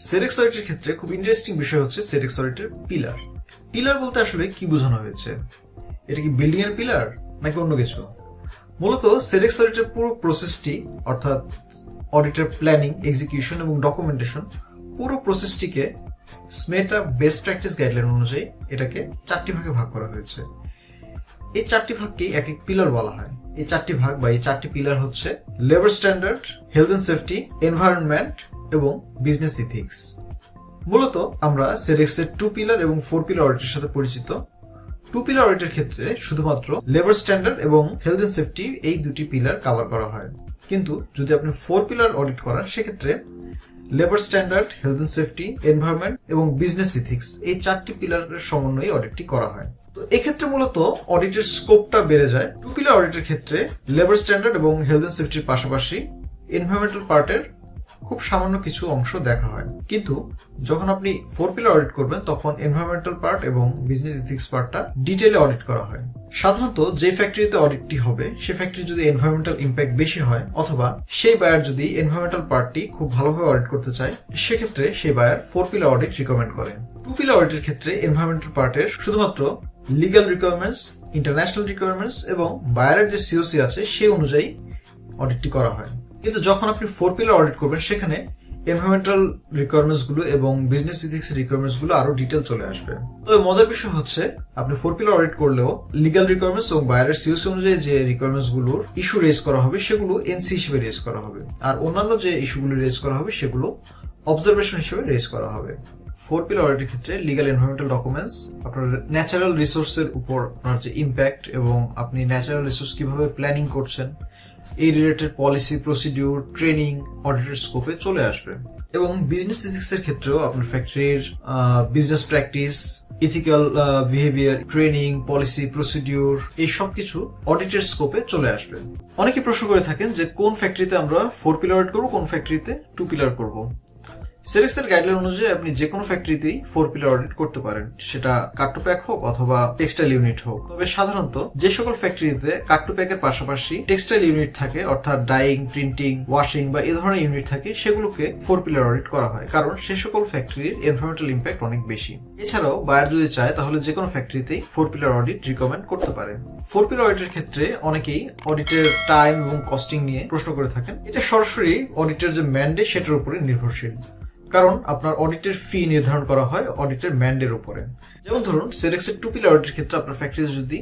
সেডেক্স অডিটের ক্ষেত্রে খুব ইন্টারেস্টিং বিষয় হচ্ছে সেডেক্স অডিটের পিলার। পিলার বলতে আসলে কি বোঝানো হয়েছে? এটা কি বিল্ডিং এর পিলার নাকি অন্য কিছু? মূলত সেডেক্স অডিটের পুরো প্রসেসটি, অর্থাৎ অডিটের প্ল্যানিং, এক্সিকিউশন এবং ডকুমেন্টেশন, পুরো প্রসেসটিকে স্মেটা বেস্ট প্র্যাকটিস গাইডলাইন অনুযায়ী এটাকে 4টি ভাগে ভাগ করা হয়েছে। এই 4টি ভাগকেই এক এক পিলার বলা হয়। এই 4টি ভাগ বা এই 4টি পিলার হচ্ছে labour standard, health and safety, environment এবং বিজনেস ইথিক্স। মূলত আমরা সেডেক্স এর 2 পিলার এবং 4 পিলার অডিটের সাথে পরিচিত। 2 পিলার অডিটের ক্ষেত্রে শুধুমাত্র লেবার স্ট্যান্ডার্ড এবং হেলথ এন্ড সেফটি এই দুটি পিলার কভার করা হয়, কিন্তু যদি আপনি 4 পিলার অডিট করেন সেক্ষেত্রে labour standard, health and safety, environment এবং বিজনেস ইথিক্স এই 4টি পিলারের সমন্বয়ে অডিটটি করা হয়। তো এক্ষেত্রে মূলত অডিটের স্কোপটা বেড়ে যায়। 2 পিলার অডিটের ক্ষেত্রে লেবার স্ট্যান্ডার্ড এবং হেলথ এন্ড সেফটির পাশাপাশি এনভায়রনমেন্টাল পার্টের খুব সামান্য কিছু অংশ দেখা হয়, কিন্তু যখন আপনি 4 পিলার অডিট করবেন তখন এনভায়রনমেন্টাল পার্ট এবং বিজনেস ইথিক্স পার্টটা ডিটেইলে অডিট করা হয়। সাধারণত যে ফ্যাক্টরিতে অডিটটি হবে সে ফ্যাক্টরি যদি এনভায়রনমেন্টাল ইম্প্যাক্ট বেশি হয় অথবা সেই বায়ার যদি এনভায়রনমেন্টাল পার্টটি খুব ভালোভাবে অডিট করতে চায় সেক্ষেত্রে সেই বায়ার 4 পিলার অডিট রিকমেন্ড করেন। 2 পিলার অডিটের ক্ষেত্রে এনভায়রনমেন্টাল পার্টের শুধুমাত্র লিগ্যাল রিকোয়ারমেন্টস, ইন্টারন্যাশনাল রিকোয়ারমেন্টস এবং বায়ারের যে সিওসি আছে সেই অনুযায়ী অডিটটি করা হয়। কিন্তু যখন আপনি 4 পিলার অডিট করবেন সেখানে এনভায়রনমেন্টাল রিকোয়ারমেন্টস গুলো এবং বিজনেস ইথিক্স রিকোয়ারমেন্টস গুলো আরো ডিটেইল চলে আসবে। তবে মজার বিষয় হচ্ছে আপনি 4 পিলার অডিট করলেও লিগ্যাল রিকোয়ারমেন্টস এবং বায়ারের সিওসি অনুযায়ী যে রিকোয়ারমেন্টস গুলোর ইস্যু রেজ করা হবে সেগুলো এনসি হিসেবে রেজ করা হবে, আর অন্যান্য যে ইস্যুগুলো রেজ করা হবে সেগুলো অবজারভেশন হিসেবে রেজ করা হবে। 4 পিলার অডিটের ক্ষেত্রে লিগ্যাল এনভায়রনমেন্টাল ডকুমেন্টস, আপনার ন্যাচারাল রিসোর্সের উপর আপনার যে ইম্প্যাক্ট এবং আপনি ন্যাচারাল রিসোর্স কিভাবে প্ল্যানিং করছেন এই রিলেটেড পলিসি, প্রসিডিউর, ট্রেনিং অডিটের স্কোপে চলে আসবে। এবং বিজনেস ইথিক্স এর ক্ষেত্রেও আপনার ফ্যাক্টরির business practice, ethical behaviour, training, policy, procedure এই সবকিছু অডিটের স্কোপে চলে আসবে। অনেকে প্রশ্ন করে থাকেন যে কোন ফ্যাক্টরিতে আমরা 4 পিলার অডিট করবো, কোন ফ্যাক্টরিতে 2 পিলার করবো। সেডেক্স এর গাইডলাইন অনুযায়ী আপনি যে কোনো ফ্যাক্টরিতেই 4 পিলার অডিট করতে পারেন, সেটা কাট টু প্যাক হোক অথবা টেক্সটাইল ইউনিট হোক। তবে সাধারণত যে সকল ফ্যাক্টরিতে কাট টু প্যাকের পাশাপাশি টেক্সটাইল ইউনিট থাকে, অর্থাৎ ডাইং, প্রিন্টিং, ওয়াশিং বা এই ধরনের ইউনিট থাকে, সেগুলোকে 4 পিলার অডিট করা হয়, কারণ সে সকল ফ্যাক্টরির এনভায়রনমেন্টাল ইম্প্যাক্ট অনেক বেশি। এছাড়াও বায়ার যদি চায় তাহলে যে কোনো ফ্যাক্টরিতেই 4 পিলার অডিট রিকমেন্ড করতে পারে। 4 পিলার অডিটের ক্ষেত্রে অনেকেই অডিটের টাইম এবং কস্টিং নিয়ে প্রশ্ন করে থাকেন। এটা সরাসরি অডিটের যে ম্যান্ডে সেটার উপরে নির্ভরশীল, কারণ আপনার অডিটের ফি নির্ধারণ করা হয় অডিটের ম্যান্ডের উপরে। যেমন ধরুন সেডেক্স এর 2 পিলার অডিটের ক্ষেত্রে আপনার ফ্যাক্টরিতে যদি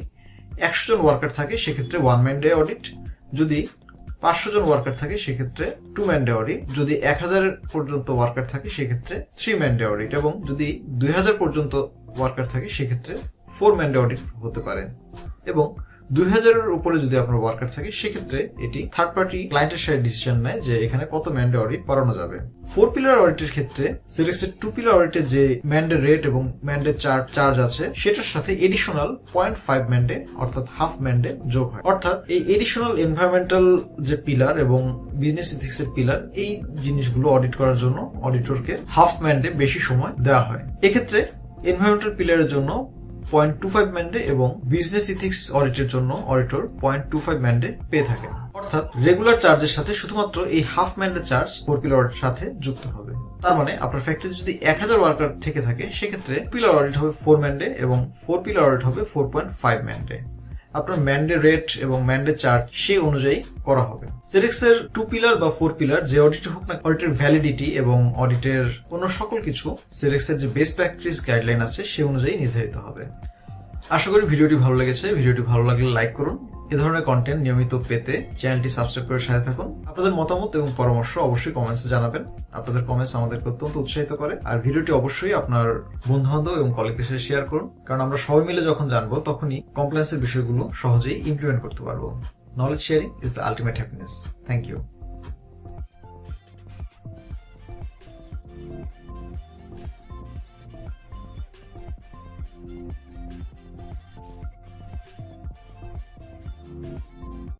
100 জন ওয়ার্কার থাকে সেক্ষেত্রে 1 ম্যান ডে অডিট, যদি 500 জন ওয়ার্কার থাকে সেক্ষেত্রে 2 ম্যান ডে অডিট, যদি 1000 পর্যন্ত ওয়ার্কার থাকে সেক্ষেত্রে 3 ম্যান ডে অডিট এবং যদি 2000 পর্যন্ত ওয়ার্কার থাকে সেক্ষেত্রে 4 ম্যান ডে অডিট হতে পারে। এবং 2000 এর উপরে যদি আপনার ওয়ার্কার থাকে সেক্ষেত্রে এটি থার্ড পার্টি ক্লায়েন্টের সাথে ডিসিশন নেয় যে এখানে কত ম্যান্ডে অডিট করানো যাবে। 4 পিলার অডিটের ক্ষেত্রে সেডেক্স এর 2 পিলার অডিটের যে ম্যান্ডে রেট এবং ম্যান্ডে চার্জ আছে সেটার সাথে এডিশনাল 0.5 ম্যান্ডে অর্থাৎ হাফ ম্যান্ডে যোগ হয়। অর্থাৎ এই এডিশনাল এনভায়রনমেন্টাল যে পিলার এবং বিজনেস ইথিক্স এর পিলার এই জিনিসগুলো অডিট করার জন্য অডিটরকে হাফ ম্যান্ডে বেশি সময় দেওয়া হয়। এক্ষেত্রে এনভায়রনমেন্টাল পিলারের জন্য 0.25 ম্যান্ডে এবং বিজনেস ইথিক্স অডিটের জন্য অডিটর 0.25 ম্যান্ডে পেয়ে থাকেন। অর্থাৎ রেগুলার চার্জের সাথে শুধুমাত্র এই হাফ ম্যান্ডে চার্জ 4 পিলার অডিটের সাথে যুক্ত হবে। তার মানে আপনার ফ্যাক্টরিতে যদি 1000 ওয়ার্কার থেকে থাকে সেক্ষেত্রে পিলার অডিট হবে 4 ম্যান্ডে এবং 4 পিলার অডিট হবে 4.5 ম্যান্ডে। আপনার ম্যান্ডে রেট এবং ম্যান্ডে চার্জ সেই অনুযায়ী করা হবে। সেডেক্স এর 2 পিলার বা 4 পিলার যে অডিট হোক না, অডিটের ভ্যালিডিটি এবং অডিটের অন্য সকল কিছু সেডেক্স এর যে বেস্ট প্র্যাকটিস গাইডলাইন আছে সে অনুযায়ী নির্ধারিত হবে। আশা করি ভিডিওটি ভালো লেগেছে। ভিডিওটি ভালো লাগলে লাইক করুন। এ ধরনের কন্টেন্ট নিয়মিত পেতে চ্যানেলটি সাবস্ক্রাইব করে সাথে থাকুন। আপনাদের মতামত এবং পরামর্শ অবশ্যই কমেন্টসে জানাবেন। আপনাদের কমেন্টস আমাদেরকে অত্যন্ত উৎসাহিত করে। আর ভিডিওটি অবশ্যই আপনার বন্ধু-বান্ধব এবং কলিগদের সাথে শেয়ার করুন, কারণ আমরা সবাই মিলে যখন জানবো তখনই কমপ্লায়েন্সের বিষয়গুলো সহজেই ইমপ্লিমেন্ট করতে পারবো। Knowledge sharing is the ultimate happiness. Thank you.